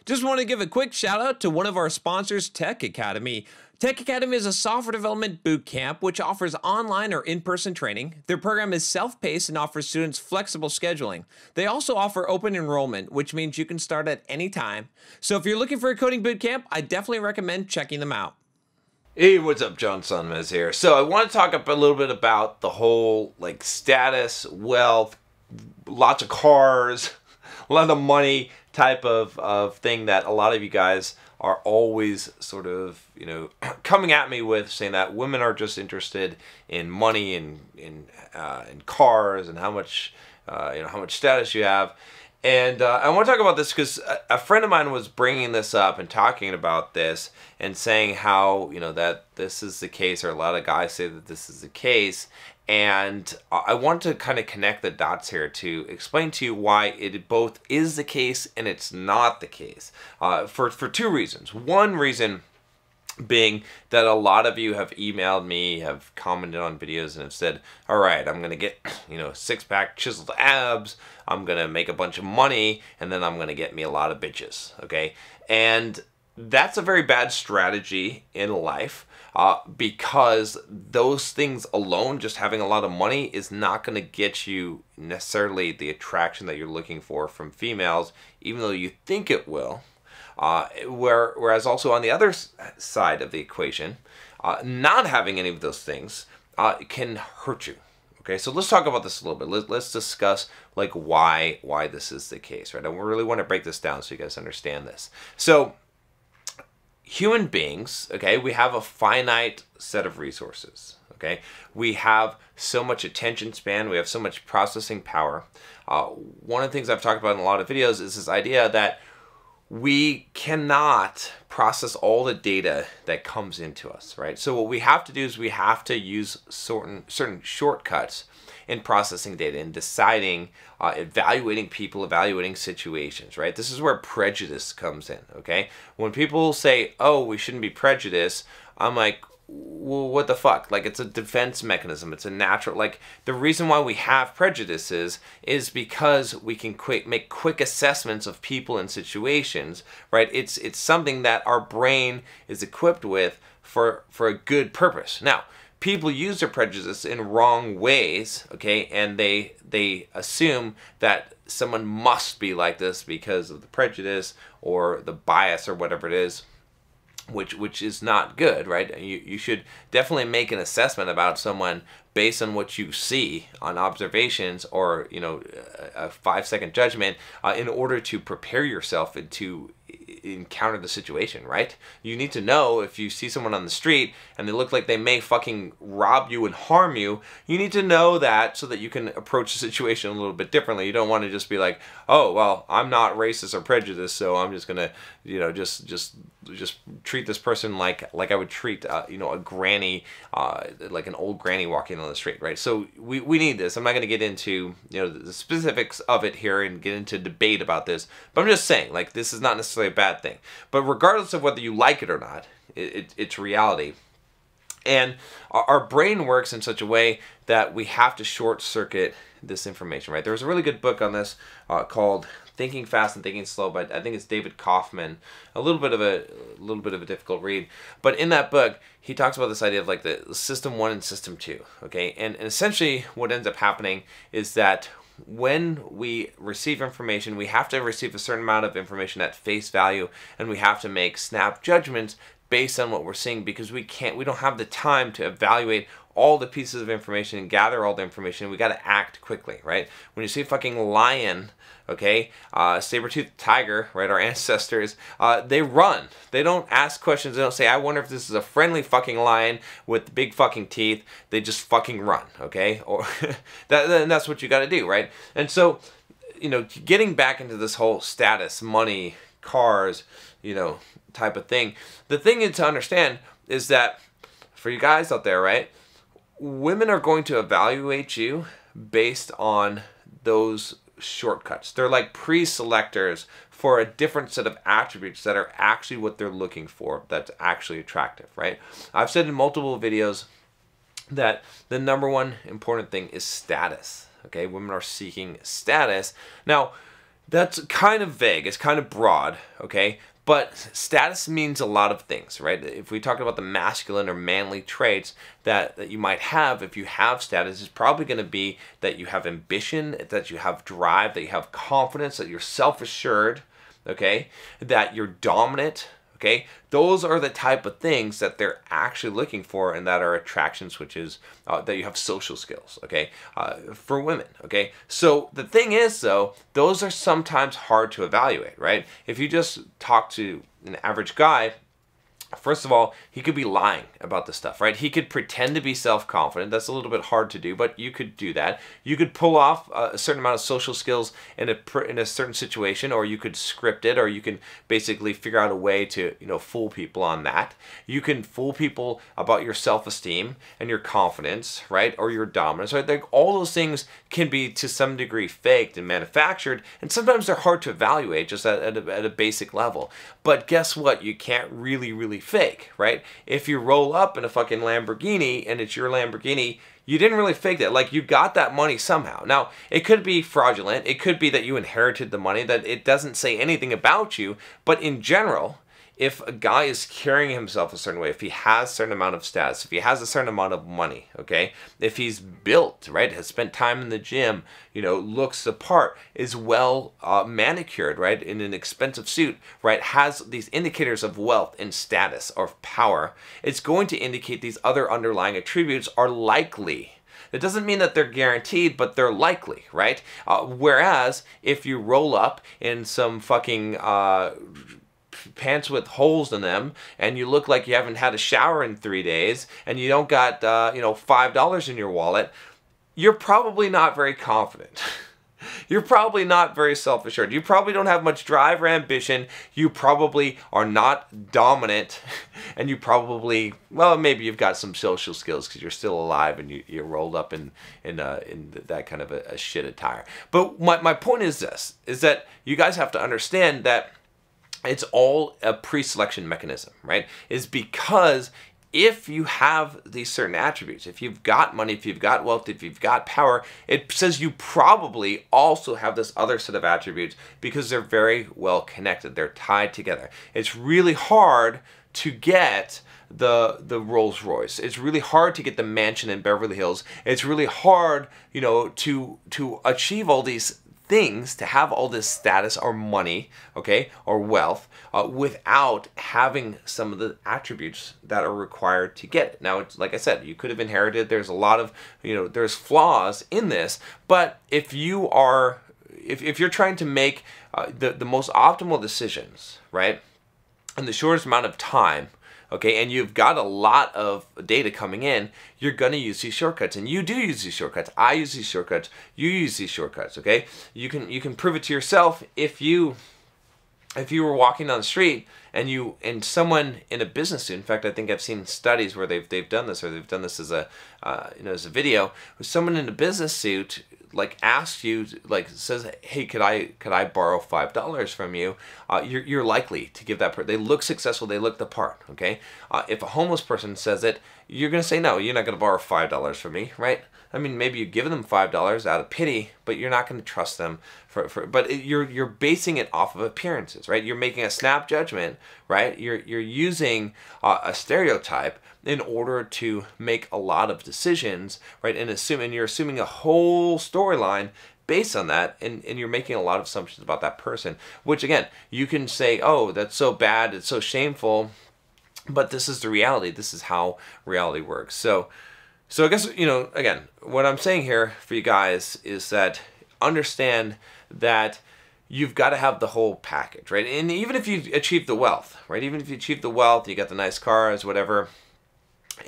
Just want to give a quick shout out to one of our sponsors, Tech Academy. Tech Academy is a software development boot camp which offers online or in-person training. Their program is self-paced and offers students flexible scheduling. They also offer open enrollment, which means you can start at any time. So if you're looking for a coding boot camp, I definitely recommend checking them out. Hey, what's up? John Sunmez here. So I want to talk a little bit about the whole status, wealth, lots of cars, a lot of money type of thing that a lot of you guys are always sort of, coming at me with, saying that women are just interested in money and in cars and how much status you have. And I want to talk about this because a friend of mine was bringing this up and talking about this and saying how, that this is the case, or a lot of guys say that this is the case. And I want to kind of connect the dots here to explain to you why it both is the case and it's not the case, for two reasons. One reason being that a lot of you have emailed me, have commented on videos, and have said, all right, I'm going to get, six-pack chiseled abs, I'm going to make a bunch of money, and then I'm going to get me a lot of bitches, okay? And that's a very bad strategy in life, because those things alone, just having a lot of money, is not going to get you necessarily the attraction that you're looking for from females, even though you think it will. Whereas also on the other side of the equation, not having any of those things can hurt you. Okay, so let's talk about this a little bit. Let's discuss why this is the case, right? I really want to break this down so you guys understand this. So human beings, okay, we have a finite set of resources. Okay, we have so much attention span, we have so much processing power. One of the things I've talked about in a lot of videos is this idea that we cannot process all the data that comes into us, right? So what we have to do is we have to use certain shortcuts in processing data and deciding, evaluating people, evaluating situations, right? This is where prejudice comes in, okay? When people say, oh, we shouldn't be prejudiced, I'm like, well, what the fuck? It's a defense mechanism. It's a natural, the reason why we have prejudices is because we can make quick assessments of people and situations, right? It's something that our brain is equipped with for a good purpose. Now, people use their prejudice in wrong ways, okay? And they assume that someone must be like this because of the prejudice or the bias or whatever it is. Which is not good, right? You should definitely make an assessment about someone based on what you see on observations or, a 5-second judgment in order to prepare yourself to encounter the situation, right? You need to know if you see someone on the street and they look like they may fucking rob you and harm you, you need to know that so that you can approach the situation a little bit differently. You don't want to just be like, oh, well, I'm not racist or prejudiced, so I'm just gonna, just treat this person like I would treat, a granny, like an old granny walking on the street, right? So we need this. I'm not gonna get into, the specifics of it here and get into debate about this, but I'm just saying, this is not necessarily a bad thing. But regardless of whether you like it or not, it's reality. And our brain works in such a way that we have to short circuit this information, right? There's a really good book on this called Thinking Fast and Thinking Slow, but I think it's David Kaufman. A little bit of a difficult read, but in that book he talks about this idea of the system 1 and system 2. Okay, and essentially what ends up happening is that when we receive information, we have to receive a certain amount of information at face value, and we have to make snap judgments based on what we're seeing, because we don't have the time to evaluate all the pieces of information and gather all the information. We got to act quickly, right? When you see a fucking lion, okay, saber-toothed tiger, right, our ancestors, they run. They don't ask questions. They don't say, I wonder if this is a friendly fucking lion with big fucking teeth. They just fucking run, okay? Or that's what you got to do, right? And so, getting back into this whole status, money, cars, type of thing, the thing is to understand is that for you guys out there, right, women are going to evaluate you based on those shortcuts. They're like pre-selectors for a different set of attributes that are actually what they're looking for, that's actually attractive, right? I've said in multiple videos that the number one important thing is status. Okay, women are seeking status. Now, That's kind of vague. It's kind of broad, okay? But status means a lot of things, right? If we talk about the masculine or manly traits that you might have if you have status, it's probably going to be that you have ambition, that you have drive, that you have confidence, that you're self-assured, okay? That you're dominant, okay? Those are the type of things that they're actually looking for and that are attraction switches, that you have social skills, okay? For women, okay? So the thing is, though, those are sometimes hard to evaluate, right? If you just talk to an average guy, first of all, he could be lying about this stuff, right? He could pretend to be self-confident. That's a little bit hard to do, but you could do that. You could pull off a certain amount of social skills in a certain situation, or you could script it, or you can basically figure out a way to, fool people on that. You can fool people about your self-esteem and your confidence, right? Or your dominance, right? Like, all those things can be to some degree faked and manufactured, and sometimes they're hard to evaluate just at a basic level. But guess what? You can't really fake, right? If you roll up in a fucking Lamborghini and it's your Lamborghini, you didn't really fake that. Like, you got that money somehow. Now, it could be fraudulent. It could be that you inherited the money, that it doesn't say anything about you. But in general, if a guy is carrying himself a certain way, if he has a certain amount of status, if he has a certain amount of money, okay, if he's built, right, has spent time in the gym, looks the part, is well manicured, right, in an expensive suit, right, has these indicators of wealth and status or power, it's going to indicate these other underlying attributes are likely. It doesn't mean that they're guaranteed, but they're likely, right? Whereas if you roll up in some fucking pants with holes in them, and you look like you haven't had a shower in 3 days, and you don't got $5 in your wallet, you're probably not very confident. You're probably not very self-assured. You probably don't have much drive or ambition. You probably are not dominant, and you probably, well, maybe you've got some social skills because you're still alive and you're rolled up in that kind of a shit attire. But my point is this: is that you guys have to understand that it's all a pre-selection mechanism, right? Is because if you have these certain attributes, if you've got money, if you've got wealth, if you've got power, it says you probably also have this other set of attributes because they're very well connected. They're tied together. It's really hard to get the Rolls Royce. It's really hard to get the mansion in Beverly Hills. It's really hard, to achieve all these things, to have all this status or money, okay, or wealth, without having some of the attributes that are required to get it. Now, it's like I said, you could have inherited. There's a lot of, there's flaws in this. But if you are, if you're trying to make the most optimal decisions, right, in the shortest amount of time, okay, and you've got a lot of data coming in, you're going to use these shortcuts. And you do use these shortcuts. I use these shortcuts. You use these shortcuts, okay? You can prove it to yourself if you were walking down the street and someone in a business suit. In fact, I think I've seen studies where they've done this, or they've done this as a as a video, where someone in a business suit asks you, says, hey, could I borrow $5 from you? You're likely to give that person. They look successful. They look the part. Okay. If a homeless person says it, you're gonna say no. You're not gonna borrow $5 from me, right? I mean, maybe you give them $5 out of pity, but you're not going to trust them you're basing it off of appearances, right? You're making a snap judgment, right? You're using a stereotype in order to make a lot of decisions, right? And you're assuming a whole storyline based on that, and you're making a lot of assumptions about that person, which again, you can say, oh, that's so bad, it's so shameful, but this is the reality. This is how reality works. So I guess, again, what I'm saying here for you guys is that understand that you've got to have the whole package, right? And even if you achieve the wealth, right? Even if you achieve the wealth, you got the nice cars, whatever,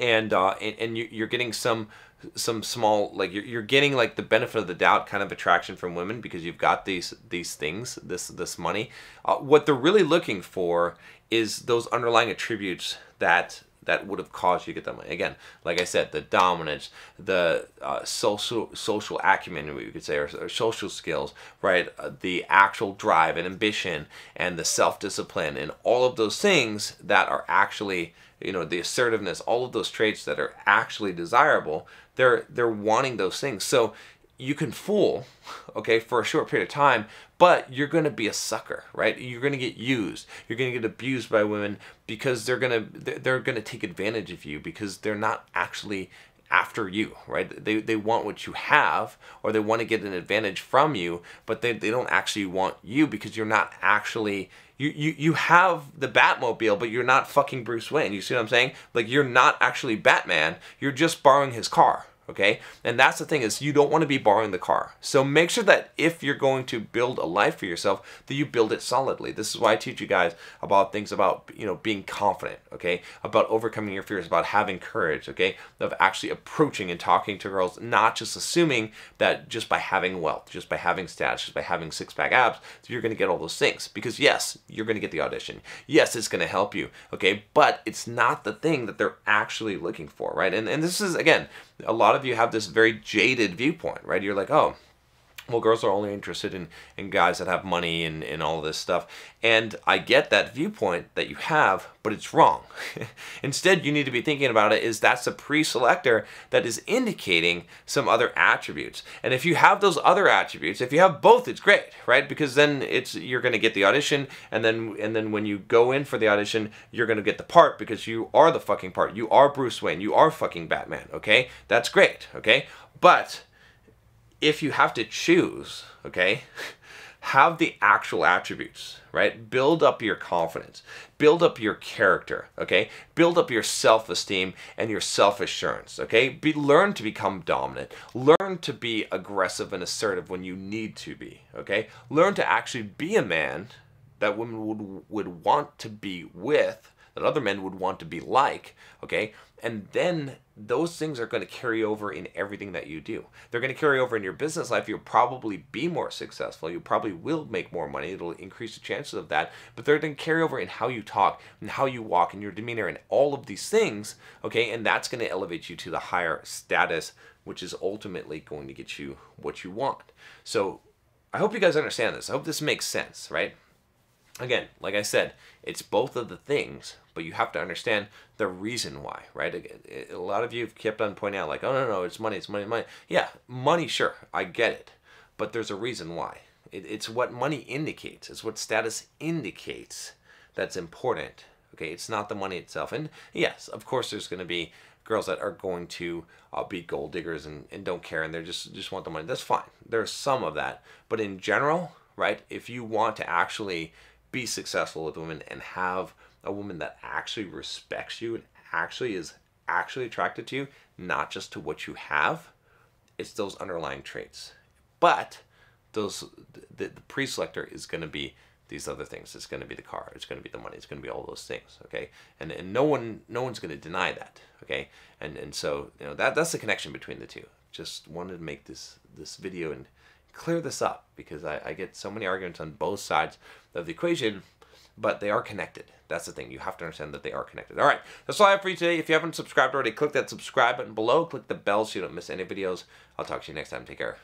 and you're getting some small, you're getting the benefit of the doubt kind of attraction from women because you've got these things, this money. What they're really looking for is those underlying attributes that would have caused you to get that money. Again, like I said, the dominance, the social acumen, what you could say, or social skills, right? The actual drive and ambition and the self-discipline and all of those things that are actually, the assertiveness, all of those traits that are actually desirable, they're wanting those things. So you can fool, okay, for a short period of time, but you're going to be a sucker, right? You're going to get used. You're going to get abused by women because they're going to take advantage of you because they're not actually after you, right? They want what you have, or they want to get an advantage from you, but they don't actually want you because you're not actually, you have the Batmobile, but you're not fucking Bruce Wayne. You see what I'm saying? Like, you're not actually Batman. You're just borrowing his car. Okay, and that's the thing, is you don't want to be borrowing the car. So make sure that if you're going to build a life for yourself, that you build it solidly. This is why I teach you guys about things about, you know, being confident, okay, about overcoming your fears, about having courage, okay, of actually approaching and talking to girls, not just assuming that just by having wealth, just by having status, just by having six-pack abs, you're going to get all those things. Because yes, you're going to get the audition. Yes, it's going to help you, okay, but it's not the thing that they're actually looking for, right? And this is, again, a lot of you have this very jaded viewpoint, right? You're like, oh, well, girls are only interested in guys that have money and all of this stuff. And I get that viewpoint that you have, but it's wrong. Instead, you need to be thinking about it is that's a pre-selector that is indicating some other attributes. And if you have those other attributes, if you have both, it's great, right? Because then you're going to get the audition, and then when you go in for the audition, you're going to get the part because you are the fucking part. You are Bruce Wayne. You are fucking Batman, okay? That's great, okay? But if you have to choose, okay, have the actual attributes, right? Build up your confidence, build up your character, okay? Build up your self-esteem and your self-assurance, okay? Learn to become dominant. Learn to be aggressive and assertive when you need to be, okay? Learn to actually be a man that women would want to be with, that other men would want to be like, okay? And then those things are going to carry over in everything that you do. They're going to carry over in your business life. You'll probably be more successful. You probably will make more money. It'll increase the chances of that. But they're going to carry over in how you talk and how you walk and your demeanor and all of these things, okay? And that's going to elevate you to the higher status, which is ultimately going to get you what you want. So I hope you guys understand this. I hope this makes sense, right? Again, like I said, it's both of the things, but you have to understand the reason why, right? A lot of you have kept on pointing out like, oh, no, it's money, it's money, money. Yeah, money, sure, I get it. But there's a reason why. It's what money indicates. It's what status indicates that's important, okay? It's not the money itself. And yes, of course, there's going to be girls that are going to be gold diggers and don't care, and they just want the money. That's fine. There's some of that. But in general, right, if you want to actually be successful with women and have a woman that actually respects you and actually is actually attracted to you, not just to what you have, it's those underlying traits. But the pre-selector is going to be these other things. It's going to be the car. It's going to be the money. It's going to be all those things. Okay, and no one's going to deny that. Okay, and so you know that's the connection between the two. Just wanted to make this video and clear this up because I get so many arguments on both sides of the equation, but they are connected. That's the thing. You have to understand that they are connected. All right, that's all I have for you today. If you haven't subscribed already, click that subscribe button below. Click the bell so you don't miss any videos. I'll talk to you next time. Take care.